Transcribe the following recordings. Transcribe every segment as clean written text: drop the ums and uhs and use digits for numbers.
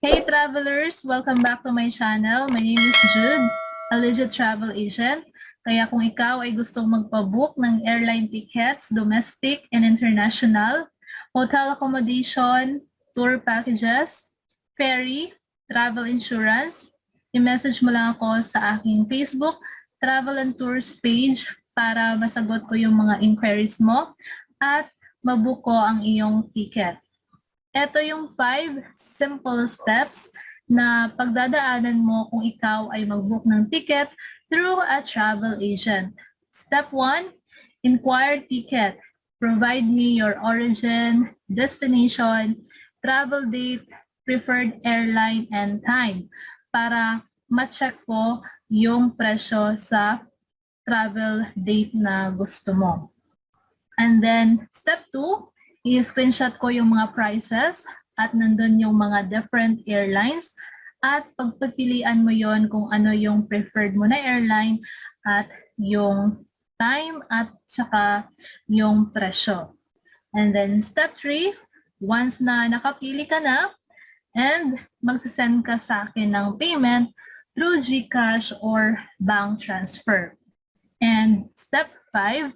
Hey travelers! Welcome back to my channel. My name is Jude, a legit travel agent. Kaya kung ikaw ay gustong magpabook ng airline tickets, domestic and international, hotel accommodation, tour packages, ferry, travel insurance, i-message mo lang ako sa aking Facebook Travel and Tours page para masagot ko yung mga inquiries mo at mabook ko ang iyong ticket. Ito yung 5 simple steps na pagdadaanan mo kung ikaw ay mag-book ng ticket through a travel agent. Step 1, inquire ticket. Provide me your origin, destination, travel date, preferred airline, and time para ma-check ko yung presyo sa travel date na gusto mo. And then, step 2, i-screenshot ko yung mga prices at nandun yung mga different airlines at pagpipilian mo yon kung ano yung preferred mo na airline at yung time at saka yung presyo. And then step 3, once na nakapili ka na and magsasend ka sa akin ng payment through GCash or bank transfer. And step 5,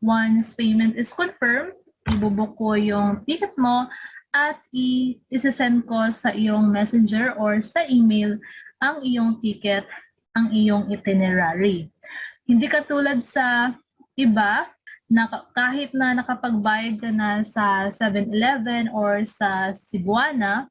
once payment is confirmed, ibubuk ko yung ticket mo at i-send ko sa iyong messenger or sa email ang iyong ticket, ang iyong itinerary. Hindi katulad sa iba na kahit na nakapagbayad ka na sa 7-Eleven or sa Cebuana,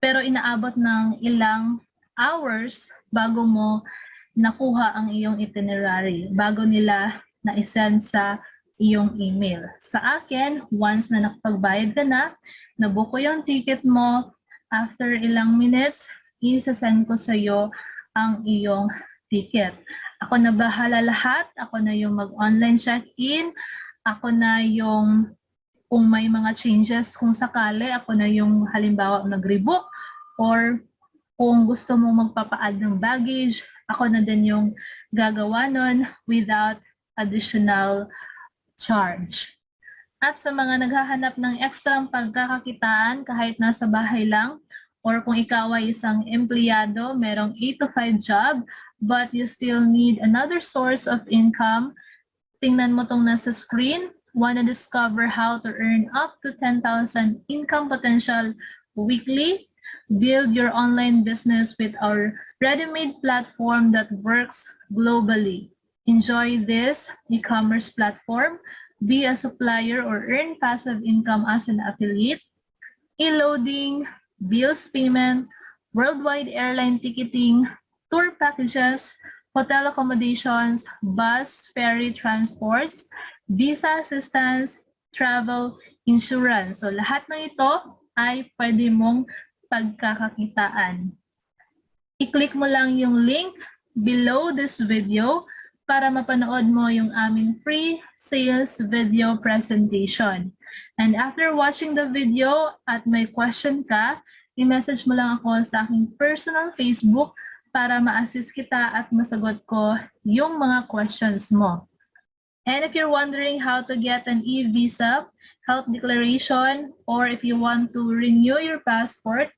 pero inaabot ng ilang hours bago mo nakuha ang iyong itinerary, bago nila na-send sa iyong email. Sa akin, once na nakapagbayad ka na, nabook ko yung ticket mo, after ilang minutes, isa-send ko sa iyo ang iyong ticket. Ako na bahala lahat, ako na yung mag-online check-in, ako na yung kung may mga changes kung sakali, ako na yung halimbawa nag-rebook or kung gusto mo magpapa-add ng baggage, ako na din yung gagawa nun without additional charge. At sa mga naghahanap ng extra pagkakakitaan kahit nasa bahay lang or kung ikaw ay isang empleyado, merong 8 to 5 job but you still need another source of income, tingnan mo tong nasa screen. Wanna discover how to earn up to 10,000 income potential weekly? Build your online business with our ready-made platform that works globally. Enjoy this e-commerce platform, be a supplier or earn passive income as an affiliate, e-loading, bills payment, worldwide airline ticketing, tour packages, hotel accommodations, bus, ferry transports, visa assistance, travel, insurance. So lahat ng ito ay pwede mong pagkakakitaan. I-click mo lang yung link below this video para mapanood mo yung aming free sales video presentation. And after watching the video at may question ka, i-message mo lang ako sa aking personal Facebook para ma-assist kita at masagot ko yung mga questions mo. And if you're wondering how to get an e-visa, health declaration, or if you want to renew your passport,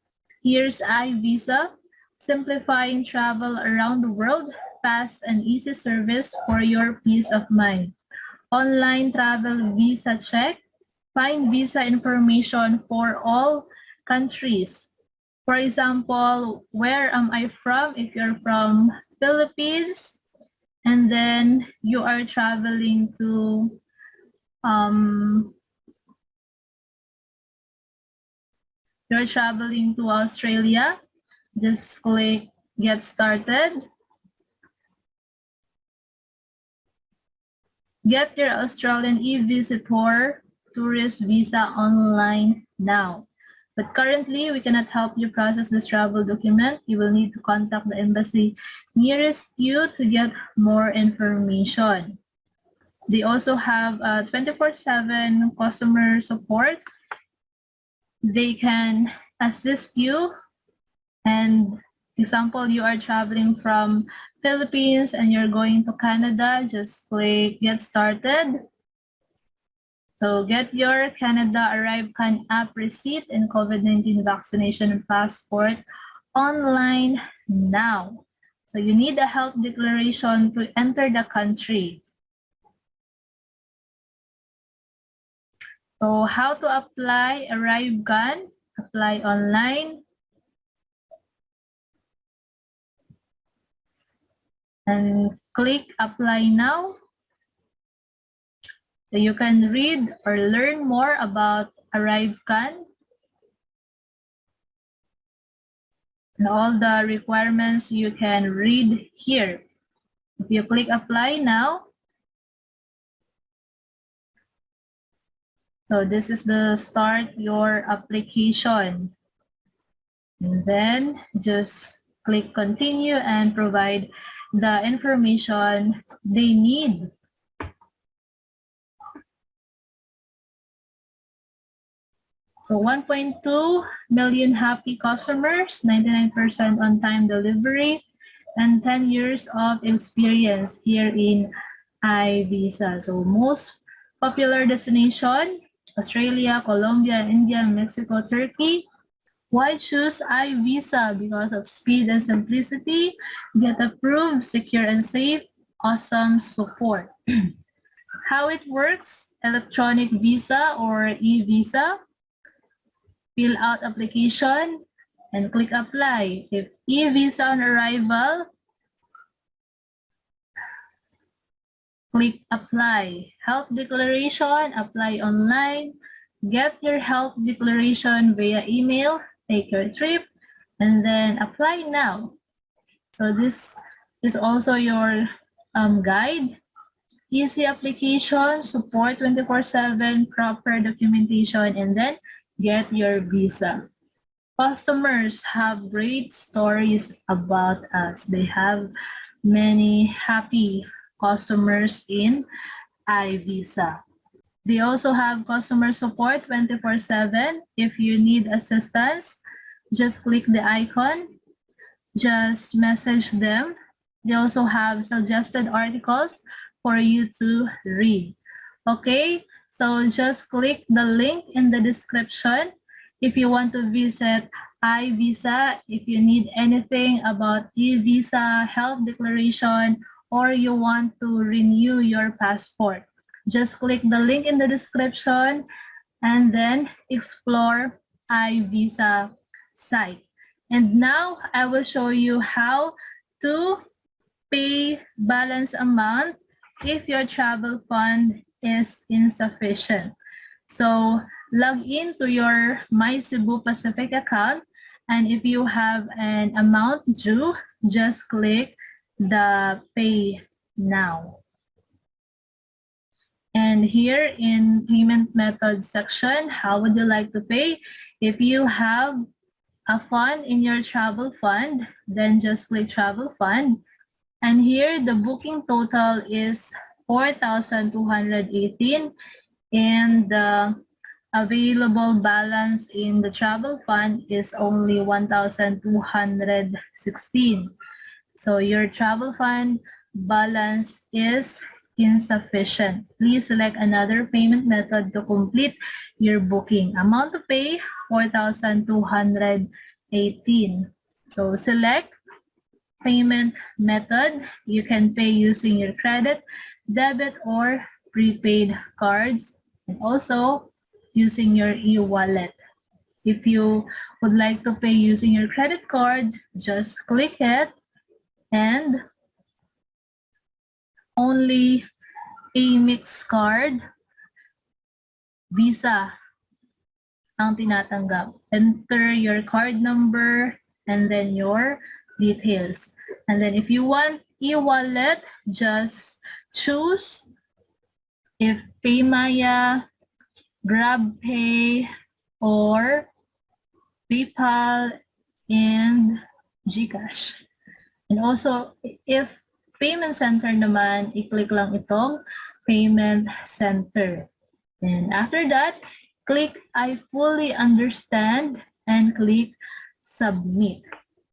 here's iVisa, simplifying travel around the world, fast and easy service for your peace of mind. Online travel visa check, find visa information for all countries. For example, where am I from? If you're from Philippines, and then you are traveling to Australia, just click Get Started. Get your Australian e-visitor tourist visa online now. But currently, we cannot help you process this travel document. You will need to contact the embassy nearest you to get more information. They also have 24/7 customer support. They can assist you. And example, you are traveling from Philippines and you're going to Canada, just click Get Started. So get your Canada ArriveCan app receipt and COVID-19 vaccination passport online now. So you need a health declaration to enter the country. So how to apply ArriveCan? Apply online. And click apply now. So you can read or learn more about ArriveCan and all the requirements you can read here. If you click apply now, so this is the start your application. And then just click continue and provide the information they need. So 1.2 million happy customers, 99% on-time delivery, and 10 years of experience here in iVisa. So most popular destination, Australia, Colombia, India, Mexico, Turkey. Why choose iVisa? Because of speed and simplicity, get approved, secure and safe, awesome support. How it works, electronic visa or e-visa. Fill out application and click apply. If e-visa on arrival, click apply. Health declaration, apply online. Get your health declaration via email, take your trip, and then apply now. So this is also your guide. Easy application, support 24/7, proper documentation, and then get your visa. Customers have great stories about us. They have many happy customers in iVisa. They also have customer support 24/7. If you need assistance, just click the icon, just message them. They also have suggested articles for you to read. Okay, so just click the link in the description if you want to visit iVisa, if you need anything about e-visa, health declaration, or you want to renew your passport. Just click the link in the description and then explore iVisa site. And now I will show you how to pay balance amount if your travel fund is insufficient. So log in to your My Cebu Pacific account, and if you have an amount due, just click the pay now. And here in payment method section, how would you like to pay? If you have a fund in your travel fund, then just click travel fund. And here the booking total is 4,218 and the available balance in the travel fund is only 1,216. So your travel fund balance is insufficient. Please select another payment method to complete your booking. Amount to pay, 4,218. So select payment method. You can pay using your credit, debit, or prepaid cards, and also using your e-wallet. If you would like to pay using your credit card, just click it and only Amex card, Visa ang tinatanggap. Enter your card number and then your details. And then if you want e-wallet, just choose if PayMaya, GrabPay, or PayPal and GCash. And also, if payment center naman, i-click lang itong payment center. And after that, click I fully understand and click submit.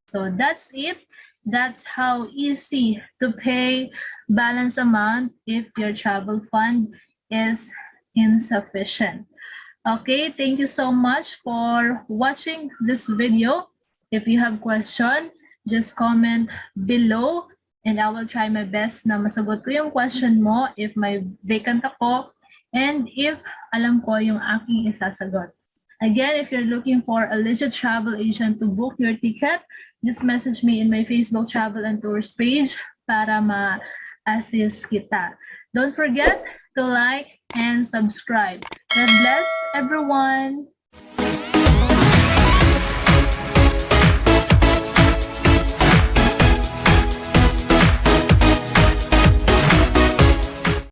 So that's it. That's how easy to pay balance amount if your travel fund is Insufficient. Okay, thank you so much for watching this video. If you have question, just comment below and I will try my best na masagot ko yung question mo if may vacant ako and if alam ko yung aking isasagot. Again, if you're looking for a legit travel agent to book your ticket, just message me in my Facebook Travel and Tours page para ma-assist kita. Don't forget to like and subscribe. God bless everyone.